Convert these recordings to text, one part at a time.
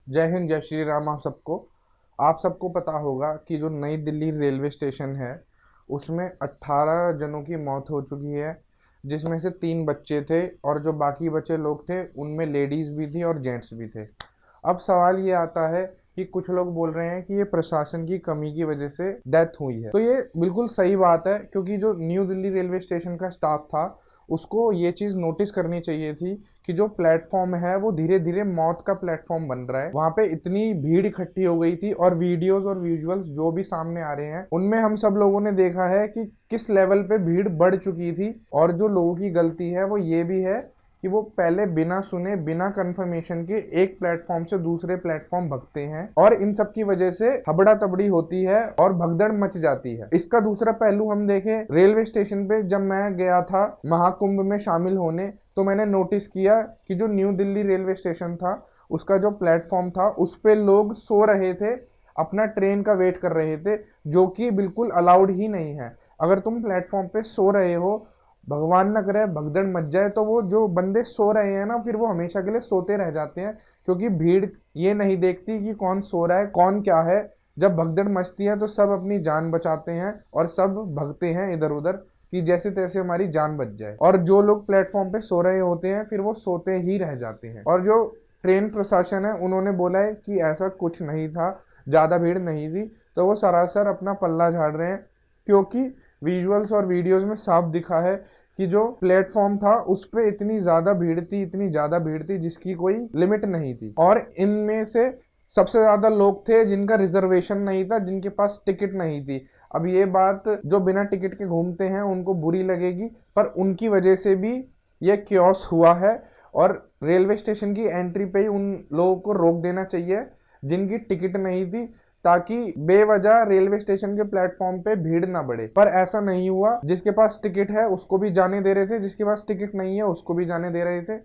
जय हिंद, जय श्री राम। आप सबको पता होगा कि जो नई दिल्ली रेलवे स्टेशन है उसमें 18 जनों की मौत हो चुकी है, जिसमें से 3 बच्चे थे और जो बाकी बचे लोग थे उनमें लेडीज़ भी थी और जेंट्स भी थे। अब सवाल ये आता है कि कुछ लोग बोल रहे हैं कि ये प्रशासन की कमी की वजह से डेथ हुई है। तो ये बिल्कुल सही बात है, क्योंकि जो न्यू दिल्ली रेलवे स्टेशन का स्टाफ था उसको ये चीज़ नोटिस करनी चाहिए थी कि जो प्लेटफॉर्म है वो धीरे धीरे मौत का प्लेटफॉर्म बन रहा है। वहां पे इतनी भीड़ इकट्ठी हो गई थी और वीडियोस और विजुअल्स जो भी सामने आ रहे हैं उनमें हम सब लोगों ने देखा है कि किस लेवल पे भीड़ बढ़ चुकी थी। और जो लोगों की गलती है वो ये भी है कि वो पहले बिना सुने बिना कंफर्मेशन के एक प्लेटफॉर्म से दूसरे प्लेटफॉर्म भगते हैं और इन सब की वजह से हबड़ा तबड़ी होती है और भगदड़ मच जाती है। इसका दूसरा पहलू हम देखें, रेलवे स्टेशन पे जब मैं गया था महाकुंभ में शामिल होने तो मैंने नोटिस किया कि जो न्यू दिल्ली रेलवे स्टेशन था उसका जो प्लेटफॉर्म था उस पे लोग सो रहे थे, अपना ट्रेन का वेट कर रहे थे, जो कि बिल्कुल अलाउड ही नहीं है। अगर तुम प्लेटफॉर्म पे सो रहे हो, भगवान न करे भगदड़ मच जाए, तो वो जो बंदे सो रहे हैं ना फिर वो हमेशा के लिए सोते रह जाते हैं, क्योंकि भीड़ ये नहीं देखती कि कौन सो रहा है कौन क्या है। जब भगदड़ मचती है तो सब अपनी जान बचाते हैं और सब भगते हैं इधर उधर कि जैसे तैसे हमारी जान बच जाए। और जो लोग प्लेटफॉर्म पे सो रहे होते हैं फिर वो सोते ही रह जाते हैं। और जो ट्रेन प्रशासन है उन्होंने बोला है कि ऐसा कुछ नहीं था, ज़्यादा भीड़ नहीं थी, तो वो सरासर अपना पल्ला झाड़ रहे हैं, क्योंकि विजुअल्स और वीडियोस में साफ दिखा है कि जो प्लेटफॉर्म था उस पे इतनी ज्यादा भीड़ थी जिसकी कोई लिमिट नहीं थी। और इनमें से सबसे ज्यादा लोग थे जिनका रिजर्वेशन नहीं था, जिनके पास टिकट नहीं थी। अब ये बात जो बिना टिकट के घूमते हैं उनको बुरी लगेगी, पर उनकी वजह से भी ये क्योस हुआ है। और रेलवे स्टेशन की एंट्री पे ही उन लोगों को रोक देना चाहिए जिनकी टिकट नहीं थी, ताकि बेवजह रेलवे स्टेशन के प्लेटफॉर्म पे भीड़ ना बढ़े। पर ऐसा नहीं हुआ, जिसके पास टिकट है उसको भी जाने दे रहे थे, जिसके पास टिकट नहीं है उसको भी जाने दे रहे थे,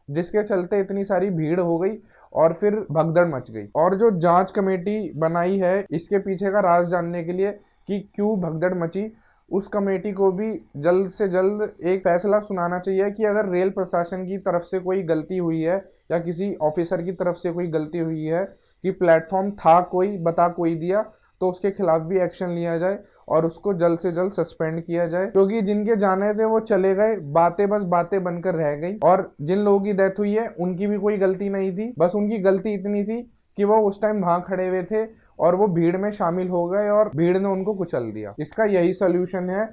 जिसके चलते इतनी सारी भीड़ हो गई और फिर भगदड़ मच गई। और जो जांच कमेटी बनाई है इसके पीछे का राज जानने के लिए कि क्यों भगदड़ मची, उस कमेटी को भी जल्द से जल्द एक फैसला सुनाना चाहिए कि अगर रेल प्रशासन की तरफ से कोई गलती हुई है या किसी ऑफिसर की तरफ से कोई गलती हुई है कि प्लेटफॉर्म था कोई बता कोई दिया, तो उसके खिलाफ भी एक्शन लिया जाए और उसको जल्द से जल्द सस्पेंड किया जाए। क्योंकि जिनके जाने थे वो चले गए, बातें बस बातें बनकर रह गई। और जिन लोगों की डेथ हुई है उनकी भी कोई गलती नहीं थी, बस उनकी गलती इतनी थी कि वो उस टाइम वहां खड़े हुए थे और वो भीड़ में शामिल हो गए और भीड़ ने उनको कुचल दिया। इसका यही सोल्यूशन है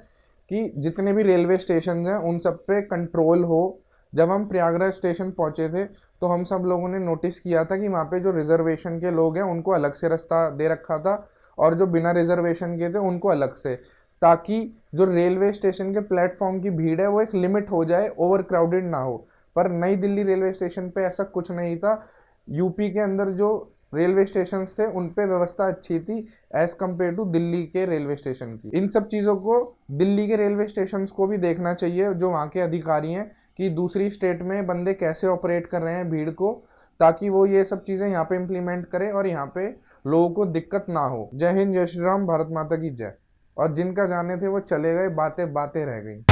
कि जितने भी रेलवे स्टेशन हैं उन सब पे कंट्रोल हो। जब हम प्रयागराज स्टेशन पहुंचे थे तो हम सब लोगों ने नोटिस किया था कि वहाँ पे जो रिजर्वेशन के लोग हैं उनको अलग से रास्ता दे रखा था और जो बिना रिजर्वेशन के थे उनको अलग से, ताकि जो रेलवे स्टेशन के प्लेटफॉर्म की भीड़ है वो एक लिमिट हो जाए, ओवर क्राउडेड ना हो। पर नई दिल्ली रेलवे स्टेशन पे ऐसा कुछ नहीं था। यूपी के अंदर जो रेलवे स्टेशन थे उन पे व्यवस्था अच्छी थी एज कम्पेयर टू दिल्ली के रेलवे स्टेशन की। इन सब चीज़ों को दिल्ली के रेलवे स्टेशन को भी देखना चाहिए, जो वहाँ के अधिकारी हैं, कि दूसरी स्टेट में बंदे कैसे ऑपरेट कर रहे हैं भीड़ को, ताकि वो ये सब चीज़ें यहाँ पे इम्प्लीमेंट करें और यहाँ पे लोगों को दिक्कत ना हो। जय हिंद, जय श्री राम, भारत माता की जय। और जिनका जाने थे वो चले गए, बातें बातें रह गई।